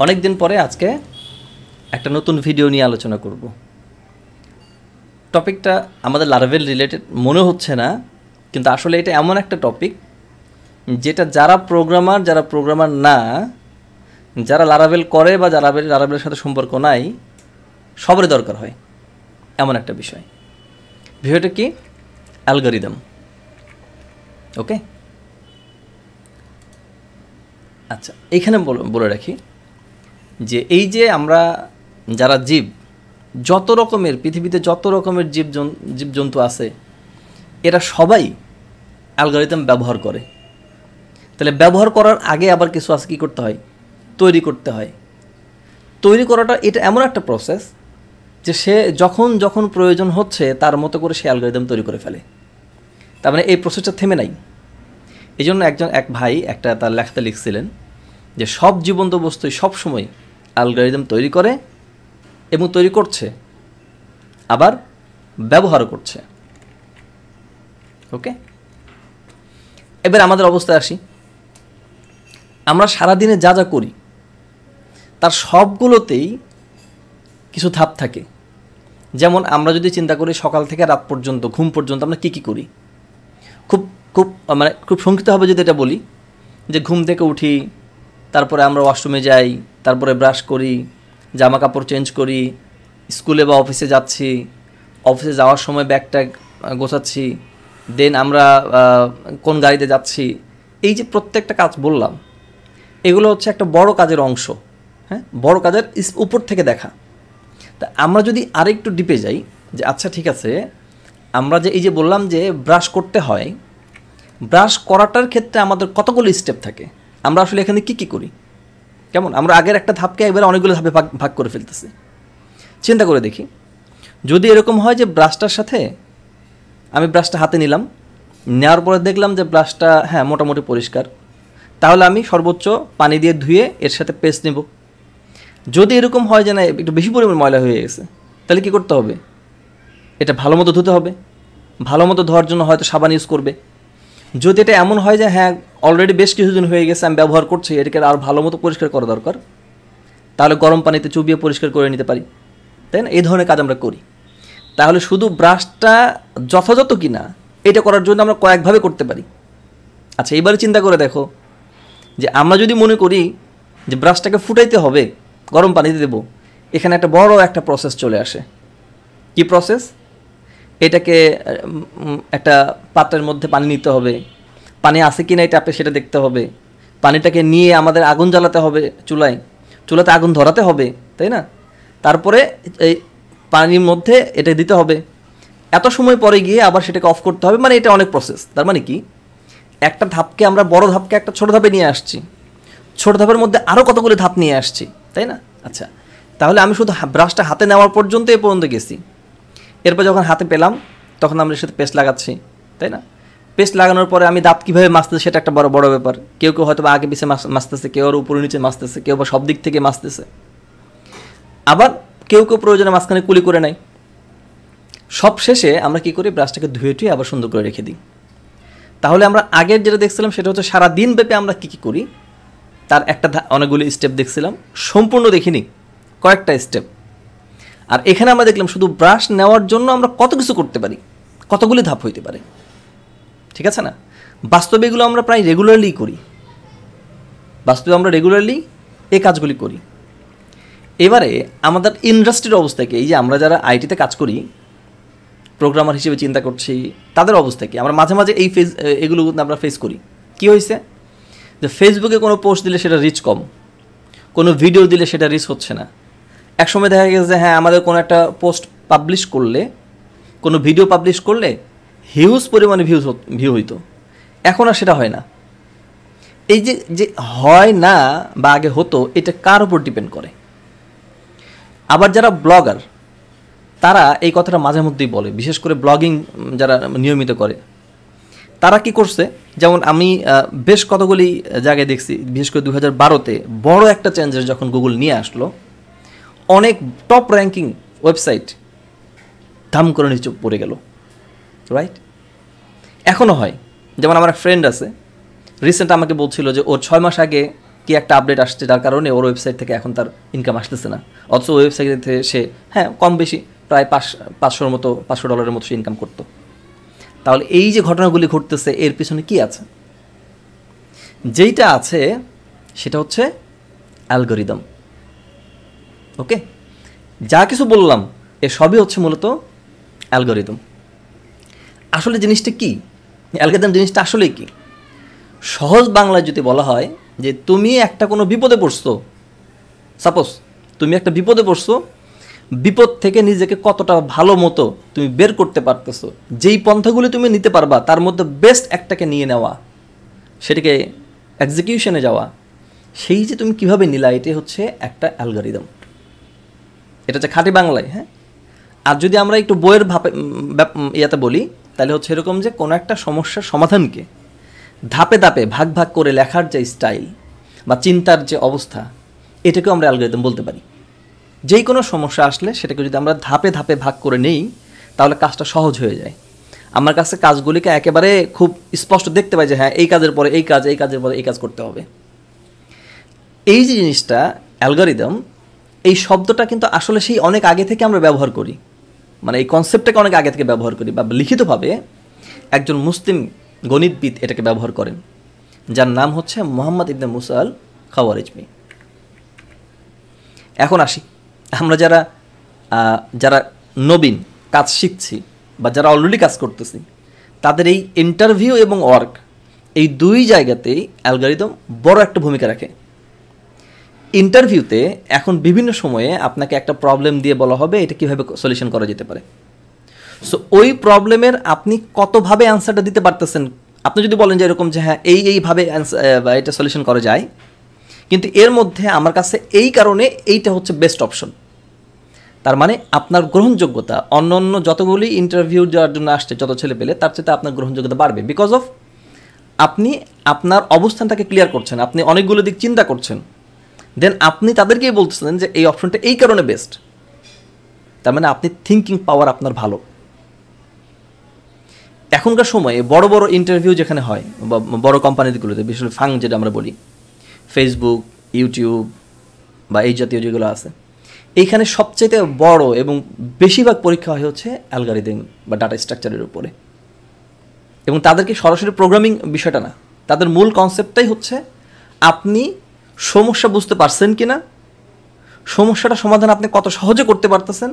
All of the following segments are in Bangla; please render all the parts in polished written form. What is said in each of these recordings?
অনেক দিন পরে আজকে একটা নতুন ভিডিও নিয়ে আলোচনা করব। টপিকটা আমাদের লারাভেল রিলেটেড মনে হচ্ছে না, কিন্তু আসলে এটা এমন একটা টপিক যেটা যারা প্রোগ্রামার না, যারা লারাভেল করে বা লারাভেলের সাথে সম্পর্ক নাই, সবারই দরকার হয় এমন একটা বিষয়। বিষয়টা কি? অ্যালগরিদম। ওকে, আচ্ছা, এইখানে বলে রাখি যে এই যে আমরা যারা যত রকমের পৃথিবীতে যত রকমের জীবজন্তু আছে, এরা সবাই অ্যালগরিদম ব্যবহার করে। তাহলে ব্যবহার করার আগে আবার কিছু আছে, কী করতে হয়? তৈরি করতে হয়। তৈরি করাটা এটা এমন একটা প্রসেস যে সে যখন যখন প্রয়োজন হচ্ছে তার মতো করে সে অ্যালগরিদম তৈরি করে ফেলে। তার মানে এই প্রসেসটা থেমে নাই। এই জন্য এক ভাই একটা তার লেখাতে লিখছিলেন যে সব জীবন্ত বস্তুই সবসময় অ্যালগরিদম তৈরি করে এবং তৈরি করছে, আবার ব্যবহারও করছে। ওকে, এবার আমাদের অবস্থায় আসি। আমরা সারাদিনে যা যা করি তার সবগুলোতেই কিছু ধাপ থাকে। যেমন আমরা যদি চিন্তা করি সকাল থেকে রাত পর্যন্ত, ঘুম পর্যন্ত আমরা কী কী করি, খুব সংক্ষিপ্তভাবে যদি এটা বলি যে ঘুম থেকে উঠি, তারপরে আমরা ওয়াশরুমে যাই, তারপরে ব্রাশ করি, জামা কাপড় চেঞ্জ করি, স্কুলে বা অফিসে যাচ্ছি, অফিসে যাওয়ার সময় ব্যাগটা গোছাচ্ছি, দেন আমরা কোন গাড়িতে যাচ্ছি। এই যে প্রত্যেকটা কাজ বললাম, এগুলো হচ্ছে একটা বড় কাজের অংশ। হ্যাঁ, বড় কাজের উপর থেকে দেখা। তা আমরা যদি আরেকটু ডিপে যাই যে আচ্ছা ঠিক আছে, আমরা যে এই যে বললাম যে ব্রাশ করতে হয়, ব্রাশ করাটার ক্ষেত্রে আমাদের কতগুলো স্টেপ থাকে, আমরা আসলে এখানে কী কী করি, কেমন আমরা আগের একটা ধাপকে একবারে অনেকগুলো ধাপে ভাগ করে ফেলতেছি। চিন্তা করে দেখি, যদি এরকম হয় যে ব্রাশটার সাথে আমি ব্রাশটা হাতে নিলাম, নেওয়ার পরে দেখলাম যে ব্রাশটা হ্যাঁ মোটামুটি পরিষ্কার, তাহলে আমি সর্বোচ্চ পানি দিয়ে ধুয়ে এর সাথে পেস্ট নেব। যদি এরকম হয় যে না একটু বেশি পরিমাণ ময়লা হয়ে গেছে, তাহলে কী করতে হবে? এটা ভালো মতো ধুতে হবে। ভালো মতো ধোয়ার জন্য হয়তো সাবান ইউজ করবে। যদি এটা এমন হয় যে হ্যাঁ অলরেডি বেশ কিছুদিন হয়ে গেছে আমি ব্যবহার করছি, এটাকে আর ভালো মতো পরিষ্কার করা দরকার, তাহলে গরম পানিতে চুবিয়ে পরিষ্কার করে নিতে পারি, তাই না? এই ধরনের কাজ আমরা করি। তাহলে শুধু ব্রাশটা যথাযথ কি না এটা করার জন্য আমরা কয়েকভাবে করতে পারি। আচ্ছা, এবারে চিন্তা করে দেখো যে আমরা যদি মনে করি যে ব্রাশটাকে ফুটাইতে হবে, গরম পানিতে দেবো, এখানে একটা বড় একটা প্রসেস চলে আসে। কি প্রসেস? এটাকে একটা পাত্রের মধ্যে পানি নিতে হবে, পানি আছে কি না এটা আপনি সেটা দেখতে হবে, পানিটাকে নিয়ে আমাদের আগুন জ্বালাতে হবে, চুলাতে আগুন ধরাতে হবে, তাই না? তারপরে এই পানির মধ্যে এটা দিতে হবে, এত সময় পরে গিয়ে আবার সেটাকে অফ করতে হবে। মানে এটা অনেক প্রসেস। তার মানে কি, একটা ধাপকে আমরা বড় ধাপকে একটা ছোট ধাপে নিয়ে আসছি, ছোট ধাপের মধ্যে আরও কতগুলো ধাপ নিয়ে আসছি, তাই না? আচ্ছা, তাহলে আমি শুধু ব্রাশটা হাতে নেওয়ার পর্যন্ত এ পর্যন্ত গেছি। এরপর যখন হাতে পেলাম তখন আমরা এর সাথে পেস্ট লাগাচ্ছি, তাই না? পেস্ট লাগানোর পরে আমি দাঁত কীভাবে মাজতেছি সেটা একটা বড় ব্যাপার। কেউ হয়তো বা আগে পিছিয়ে মাজতেছে, কেউ আর উপরে নিচে মাজতেছে, কেউ বা সব দিক থেকে মাজতেছে, আবার কেউ প্রয়োজনে মাঝখানে কুলি করে নেয়। সব শেষে আমরা কী করি? ব্রাশটাকে ধুয়ে আবার সুন্দর করে রেখে দিই। তাহলে আমরা আগের যেটা দেখছিলাম সেটা হচ্ছে সারাদিন ব্যাপী আমরা কী কী করি তার একটা অনেকগুলি স্টেপ দেখছিলাম, সম্পূর্ণ দেখিনি, কয়েকটা স্টেপ। আর এখানে আমরা দেখলাম শুধু ব্রাশ নেওয়ার জন্য আমরা কত কিছু করতে পারি, কতগুলি ধাপ হইতে পারে। ঠিক আছে না? বাস্তবে এগুলো আমরা প্রায় রেগুলারলি করি, আমরা রেগুলারলি এই কাজগুলি করি। এবারে আমাদের ইন্ডাস্ট্রির অবস্থা কি? এই যে আমরা যারা আইটিতে কাজ করি, প্রোগ্রামার হিসেবে চিন্তা করছি, তাদের অবস্থা কি? আমরা মাঝে মাঝে এগুলো আমরা ফেস করি। কি হয়েছে? যে ফেসবুকে কোনো পোস্ট দিলে সেটা রিচ কম, কোনো ভিডিও দিলে সেটা রিচ হচ্ছে না। একসময় দেখা গেছে যে হ্যাঁ আমাদের কোনো একটা পোস্ট পাবলিশ করলে, কোনো ভিডিও পাবলিশ করলে হিউজ পরিমাণে ভিউ হইতো, এখন আর সেটা হয় না। এই যে হয় না বা আগে হতো, এটা কার উপর ডিপেন্ড করে? আবার যারা ব্লগার তারা এই কথাটা মাঝে মধ্যেই বলে, বিশেষ করে ব্লগিং যারা নিয়মিত করে, তারা কি করছে? যেমন আমি বেশ কতগুলি জায়গায় দেখছি, বিশেষ করে 2012-তে বড় একটা চেঞ্জেস যখন গুগল নিয়ে আসলো, অনেক টপ র্যাঙ্কিং ওয়েবসাইট ধাম করে নিচে পড়ে গেল, রাইট? এখনও হয়। যেমন আমার এক ফ্রেন্ড আছে, রিসেন্ট আমাকে বলছিল যে ওর 6 মাস আগে কি একটা আপডেট আসছে যার কারণে ওর ওয়েবসাইট থেকে এখন তার ইনকাম আসতেছে না, অথচ ওয়েবসাইট থেকে সে কম বেশি প্রায় $500 মতো সে ইনকাম করতো। তাহলে এই যে ঘটনাগুলি ঘটতেছে এর পিছনে কি আছে? যেইটা আছে সেটা হচ্ছে অ্যালগরিদম। ওকে, যা কিছু বললাম এ সবই হচ্ছে মূলত অ্যালগরিদম। আসলে জিনিসটা কি, অ্যালগরিদম জিনিসটা আসলেই কি? সহজ বাংলায় যদি বলা হয় যে তুমি একটা কোনো বিপদে পড়ছো, সাপোজ তুমি একটা বিপদে পড়ছো, বিপদ থেকে নিজেকে কতটা ভালো মতো তুমি বের করতে পারতেছো, যেই পন্থাগুলি তুমি নিতে পারবা তার মধ্যে বেস্ট একটাকে নিয়ে নেওয়া, সেটাকে এক্সিকিউশনে যাওয়া, সেই যে তুমি কিভাবে নিলা, এটাই হচ্ছে একটা অ্যালগরিদম। এটা হচ্ছে খাঁটি বাংলায়। আর যদি আমরা একটু বইয়ের ইয়াতে বলি তাহলে হচ্ছে এরকম যে কোনো একটা সমস্যার সমাধানকে ধাপে ধাপে ভাগ ভাগ করে লেখার যে স্টাইল বা চিন্তার যে অবস্থা, এটাকেও আমরা অ্যালগরিদম বলতে পারি। যেই কোনো সমস্যা আসলে সেটাকে যদি আমরা ধাপে ধাপে ভাগ করে নেই তাহলে কাজটা সহজ হয়ে যায়। আমার কাছে কাজগুলিকে একেবারে খুব স্পষ্ট দেখতে পাই যে এই কাজের পরে এই কাজ, এই কাজের পরে এই কাজ করতে হবে। এই যে জিনিসটা অ্যালগরিদম, এই শব্দটা কিন্তু আসলে সেই অনেক আগে থেকে আমরা ব্যবহার করি, মানে এই কনসেপ্টটাকে অনেক আগে থেকে ব্যবহার করি, বা লিখিতভাবে একজন মুসলিম গণিতবিদ এটাকে ব্যবহার করেন, যার নাম হচ্ছে মোহাম্মদ ইবনে মুসা আল খাওয়ারিজমি। এখন আসি, আমরা যারা নবীন কাজ শিখছি বা যারা অলরেডি কাজ করতেছি, তাদের এই ইন্টারভিউ এবং ওয়ার্ক, এই দুই জায়গাতেই অ্যালগরিদম বড় একটা ভূমিকা রাখে। ইন্টারভিউতে এখন বিভিন্ন সময়ে আপনাকে একটা প্রবলেম দিয়ে বলা হবে এটা কীভাবে সলিউশন করা যেতে পারে। সো ওই প্রবলেমের আপনি কতভাবে অ্যান্সারটা দিতে পারতেছেন, আপনি যদি বলেন যে এরকম যে এইভাবে এটা সলিউশন করা যায়, কিন্তু এর মধ্যে আমার কাছে এই কারণে এইটা হচ্ছে বেস্ট অপশন, তার মানে আপনার গ্রহণযোগ্যতা অন্য অন্য যতগুলি ইন্টারভিউ দেওয়ার জন্য আসছে যত ছেলে পেলে তার চেয়ে আপনার গ্রহণযোগ্যতা বাড়বে, বিকজ অফ আপনি আপনার অবস্থানটাকে ক্লিয়ার করছেন, আপনি অনেকগুলো দিক চিন্তা করছেন, দেন আপনি তাদেরকেই বলতেছেন যে এই অপশনটা এই কারণে বেস্ট, তার মানে আপনি থিঙ্কিং পাওয়ার আপনার ভালো। এখনকার সময়ে বড় বড় ইন্টারভিউ যেখানে হয় বা বড় কোম্পানিগুলোতে, বিশেষ করে ফাং যেটা আমরা বলি, ফেসবুক, ইউটিউব বা এই জাতীয় যেগুলো আছে, এইখানে সবচেয়ে বড় এবং বেশিরভাগ পরীক্ষা হয় হচ্ছে অ্যালগরিদম বা ডাটা স্ট্রাকচারের উপরে। এবং তাদেরকে সরাসরি প্রোগ্রামিং বিষয়টা না, তাদের মূল কনসেপ্টটাই হচ্ছে আপনি সমস্যা বুঝতে পারছেন কি না, সমস্যাটা সমাধান আপনি কত সহজে করতে পারতেছেন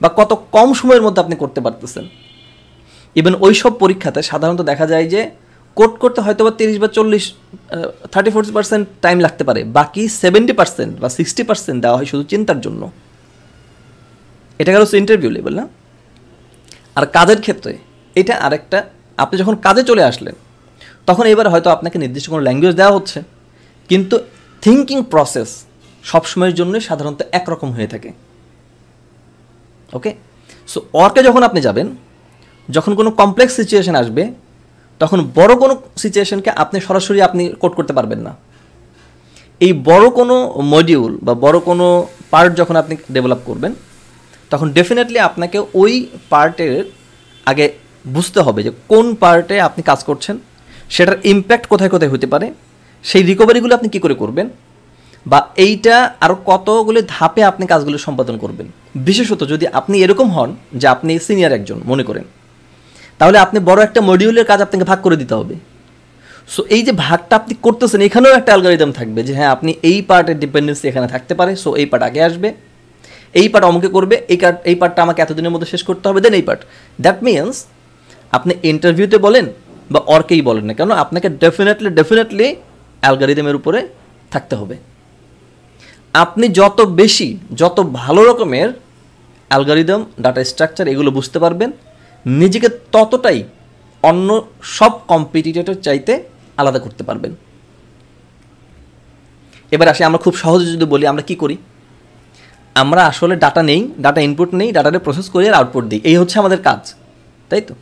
বা কত কম সময়ের মধ্যে আপনি করতে পারতেছেন। ইভেন ওই সব পরীক্ষাতে সাধারণত দেখা যায় যে কোড করতে হয়তো বা 30 বা 40% টাইম লাগতে পারে, বাকি 70% বা 60% দেওয়া হয় শুধু চিন্তার জন্য। এটা গেল ইন্টারভিউ লেভেল না। আর কাজের ক্ষেত্রে এটা আরেকটা, আপনি যখন কাজে চলে আসলেন তখন এবার হয়তো আপনাকে নির্দিষ্ট কোনো ল্যাঙ্গুয়েজ দেওয়া হচ্ছে, কিন্তু থিঙ্কিং প্রসেস সবসময়ের জন্যই সাধারণত একরকম হয়ে থাকে। ওকে, সো ওয়ার্কে যখন আপনি যাবেন, যখন কোনো কমপ্লেক্স সিচুয়েশন আসবে, তখন বড় কোনো সিচুয়েশনকে আপনি সরাসরি কোড করতে পারবেন না। এই বড় কোনো মডিউল বা বড় কোনো পার্ট যখন আপনি ডেভেলপ করবেন, তখন ডেফিনেটলি আপনাকে ওই পার্টের আগে বুঝতে হবে যে কোন পার্টে আপনি কাজ করছেন, সেটার ইম্প্যাক্ট কোথায় কোথায় হতে পারে, সেই রিকভারিগুলো আপনি কী করে করবেন, বা এইটা আরও কতগুলো ধাপে আপনি কাজগুলো সম্পাদন করবেন। বিশেষত যদি আপনি এরকম হন যে আপনি সিনিয়র একজন মনে করেন, তাহলে আপনি বড় একটা মডিউলের কাজ আপনাকে ভাগ করে দিতে হবে। সো এই যে ভাগটা আপনি করতেছেন, এখানেও একটা অ্যালগরিদম থাকবে যে আপনি এই পার্টের ডিপেন্ডেন্সি এখানে থাকতে পারে, সো এই পার্ট আগে আসবে, এই পার্ট আমাকে করবে, এই পার্টটা আমাকে এতদিনের মধ্যে শেষ করতে হবে, দেন এই পার্ট। দ্যাট মিনস আপনি ইন্টারভিউতে বলেন বা অর্কেই বলেন না কেন, আপনাকে ডেফিনেটলি অ্যালগরিদমের উপরে থাকতে হবে। আপনি যত ভালো রকমের অ্যালগরিদম, ডাটা স্ট্রাকচার এগুলো বুঝতে পারবেন, নিজেকে ততটাই অন্য সব কম্পিটিটর চাইতে আলাদা করতে পারবেন। এবার আসি, আমরা খুব সহজে যদি বলি আমরা কি করি, আমরা আসলে ডাটা ইনপুট নেই, ডাটাটা প্রসেস করি আর আউটপুট দিই, এই হচ্ছে আমাদের কাজ, তাই তো?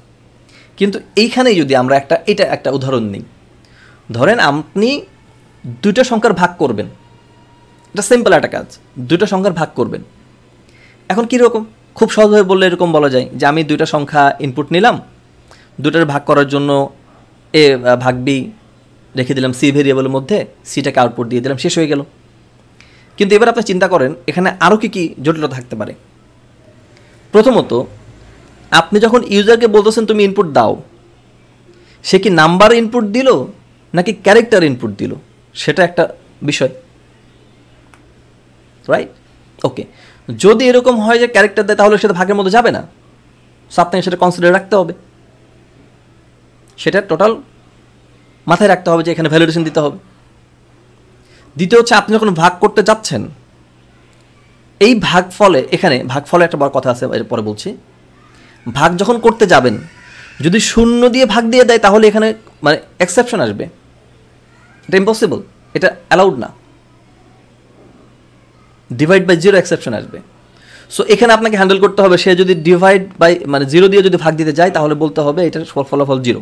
কিন্তু এইখানেই যদি আমরা এটা একটা উদাহরণ নিই, ধরেন আপনি দুইটা সংখ্যার ভাগ করবেন, এটা সিম্পল একটা কাজ, দুইটা সংখ্যার ভাগ করবেন। এখন কীরকম, খুব সহজভাবে বললে এরকম বলা যায় যে আমি দুইটা সংখ্যা ইনপুট নিলাম, দুটার ভাগ করার জন্য এ ভাগ বি রেখে দিলাম সি ভেরিয়েবলের মধ্যে, সিটাকে আউটপুট দিয়ে দিলাম, শেষ হয়ে গেল। কিন্তু এবার আপনি চিন্তা করেন এখানে আরও কী কী জটিলতা থাকতে পারে। প্রথমত, আপনি যখন ইউজারকে বলতেছেন তুমি ইনপুট দাও, সে কি নাম্বার ইনপুট দিল নাকি ক্যারেক্টার ইনপুট দিল, সেটা একটা বিষয়, রাইট? ওকে, যদি এরকম হয় যে ক্যারেক্টার দেয় তাহলে সেটা ভাগের মধ্যে যাবে না, সো আপনাকে সেটা কনসিডার রাখতে হবে, সেটা টোটাল মাথায় রাখতে হবে যে এখানে ভ্যালিডেশন দিতে হবে। দ্বিতীয় হচ্ছে, আপনি যখন ভাগ করতে যাচ্ছেন, এই ভাগফলে, এখানে ভাগফলে একটা বড় কথা আছে, এরপরে বলছি। ভাগ যখন করতে যাবেন, যদি শূন্য দিয়ে ভাগ দিয়ে দেয় তাহলে এখানে মানে এক্সেপশন আসবে, এটা ইম্পসিবল, এটা অ্যালাউড না। ডিভাইড বাই জিরো এক্সেপশন আসবে। সো এখানে আপনাকে হ্যান্ডেল করতে হবে, সে যদি ডিভাইড বাই মানে জিরো দিয়ে যদি ভাগ দিতে যায় তাহলে বলতে হবে এটার ফলাফল জিরো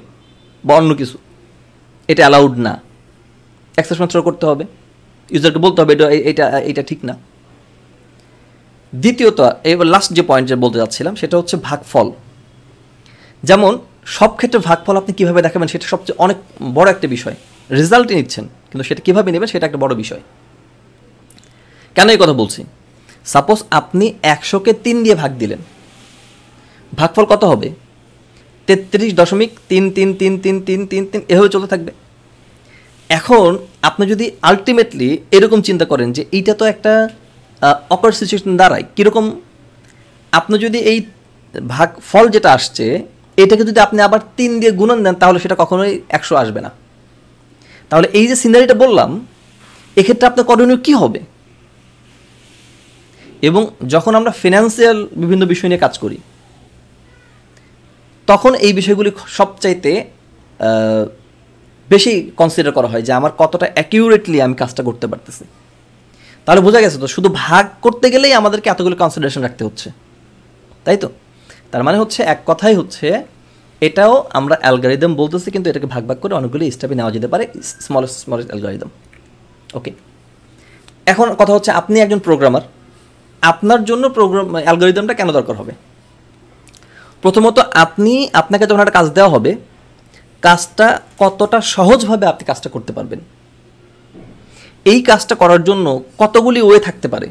বা অন্য কিছু, এটা অ্যালাউড না, এক্সেপশন থ্রো করতে হবে, ইউজারকে বলতে হবে এটা ঠিক না। দ্বিতীয়ত, এবার লাস্ট যে পয়েন্ট যে বলতে যাচ্ছিলাম সেটা হচ্ছে ভাগফল। যেমন সব ক্ষেত্রে ভাগফল আপনি কীভাবে দেখাবেন সেটা সবচেয়ে অনেক বড় একটা বিষয়। রেজাল্টই নিচ্ছেন কিন্তু সেটা কীভাবে নেবেন সেটা একটা বড় বিষয়। কেন এই কথা বলছি? সাপোজ আপনি 100কে 3 দিয়ে ভাগ দিলেন, ভাগফল কত হবে? 33.3333333 এভাবে চলতে থাকবে। এখন আপনি যদি আলটিমেটলি এরকম চিন্তা করেন যে এইটা তো একটা অকওয়ার্ড সিচুয়েশন দাঁড়ায়, কীরকম? আপনি যদি এই ভাগফল যেটা আসছে এটাকে যদি আপনি আবার 3 দিয়ে গুণন দেন তাহলে সেটা কখনোই 100 আসবে না। তাহলে এই যে সিনারিটা বললাম, এক্ষেত্রে আপনার করণীয় কী হবে? এবং যখন আমরা ফিনান্সিয়াল বিভিন্ন বিষয় নিয়ে কাজ করি তখন এই বিষয়গুলি সবচাইতে বেশি কনসিডার করা হয় যে আমার কতটা অ্যাকিউরেটলি আমি কাজটা করতে পারতেছি। তাহলে বোঝা গেছে তো, শুধু ভাগ করতে গেলেই আমাদেরকে এতগুলো কনসিডারেশন রাখতে হচ্ছে, তাই তো? তার মানে হচ্ছে এক কথাই হচ্ছে এটাও আমরা অ্যালগরিদম বলতেছি, কিন্তু এটাকে ভাগ ভাগ করে অনেকগুলো স্টেপে নেওয়া যেতে পারে, স্মলেস্ট অ্যালগরিদম। ওকে, এখন কথা হচ্ছে আপনি একজন প্রোগ্রামার, আপনার জন্য অ্যালগরিদমটা কেন দরকার হবে? প্রথমত, আপনাকে যখন একটা কাজ দেওয়া হবে, কাজটা কতটা সহজভাবে আপনি কাজটা করতে পারবেন, এই কাজটা করার জন্য কতগুলি ওয়ে থাকতে পারে।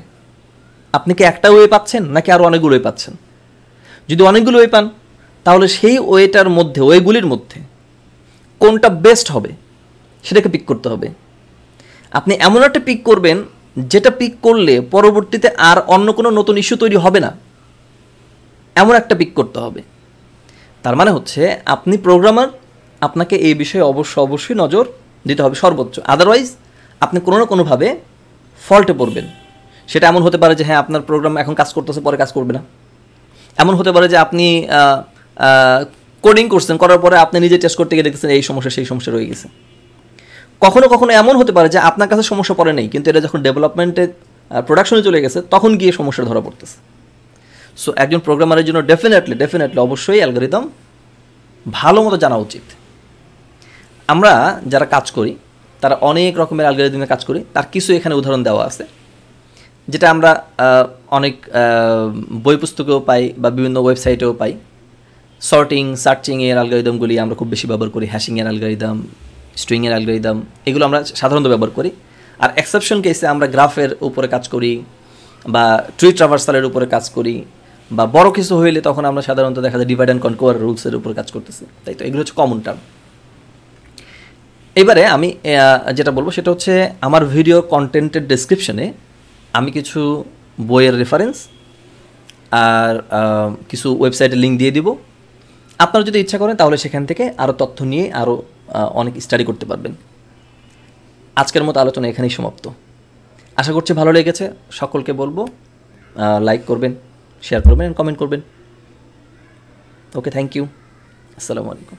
আপনি কি একটা ওয়ে পাচ্ছেন নাকি আরও অনেকগুলো ওয়ে পাচ্ছেন? যদি অনেকগুলো ওয়ে পান তাহলে সেই ওয়েগুলির মধ্যে কোনটা বেস্ট হবে সেটাকে পিক করতে হবে। আপনি এমন একটা পিক করবেন যেটা পিক করলে পরবর্তীতে আর অন্য কোনো নতুন ইস্যু তৈরি হবে না, এমন একটা পিক করতে হবে। তার মানে হচ্ছে আপনি প্রোগ্রামার, আপনাকে এই বিষয়ে অবশ্যই নজর দিতে হবে সর্বোচ্চ, আদারওয়াইজ আপনি কোনো না কোনোভাবে ফল্টে পড়বেন। সেটা এমন হতে পারে যে হ্যাঁ আপনার প্রোগ্রাম এখন কাজ করতেছে, পরে কাজ করবে না। এমন হতে পারে যে আপনি কোডিং করছেন, করার পরে আপনি নিজে টেস্ট করতে গিয়ে দেখতেছেন এই সমস্যা সেই সমস্যা রয়ে গেছে। কখনো এমন হতে পারে যে আপনার কাছে সমস্যা পড়ে নেই, কিন্তু এটা যখন ডেভেলপমেন্টে প্রোডাকশনে চলে গেছে তখন গিয়ে সমস্যা ধরা পড়তেছে। সো একজন প্রোগ্রামারের জন্য ডেফিনেটলি অবশ্যই অ্যালগরিদম ভালো মতো জানা উচিত। আমরা যারা কাজ করি তারা অনেক রকমের অ্যালগরিদমে কাজ করি, তার কিছু এখানে উদাহরণ দেওয়া আছে, যেটা আমরা অনেক বই পুস্তকেও পাই বা বিভিন্ন ওয়েবসাইটেও পাই। সার্চিংয়ের অ্যালগরিদমগুলি আমরা খুব বেশি ব্যবহার করি, হ্যাশিংয়ের অ্যালগরিদম, স্ট্রিংয়ের অ্যালগরিদম, এগুলো আমরা সাধারণত ব্যবহার করি। আর এক্সেপশন কেসে আমরা গ্রাফের উপরে কাজ করি বা ট্রি ট্রাভার্সালের উপরে কাজ করি, বা বড় কিছু হইলে তখন আমরা সাধারণত দেখা যায় ডিভাইড অ্যান্ড কনকোয়ার রুলসের উপর কাজ করতেছি, তাই তো? এগুলো হচ্ছে কমন টার্ম। এবারে আমি যেটা বলবো সেটা হচ্ছে আমার ভিডিও কন্টেন্টের ডেসক্রিপশনে আমি কিছু বইয়ের রেফারেন্স আর কিছু ওয়েবসাইটের লিঙ্ক দিয়ে দিব। আপনারা যদি ইচ্ছা করেন তাহলে সেখান থেকে আরও তথ্য নিয়ে আরও অনেক স্টাডি করতে পারবেন। আজকের মতো আলোচনা এখানেই সমাপ্ত। আশা করছি ভালো লেগেছে। সকলকে বলবো লাইক করবেন, শেয়ার করবেন, কমেন্ট করবেন। ওকে, থ্যাংক ইউ। আসসালামু আলাইকুম।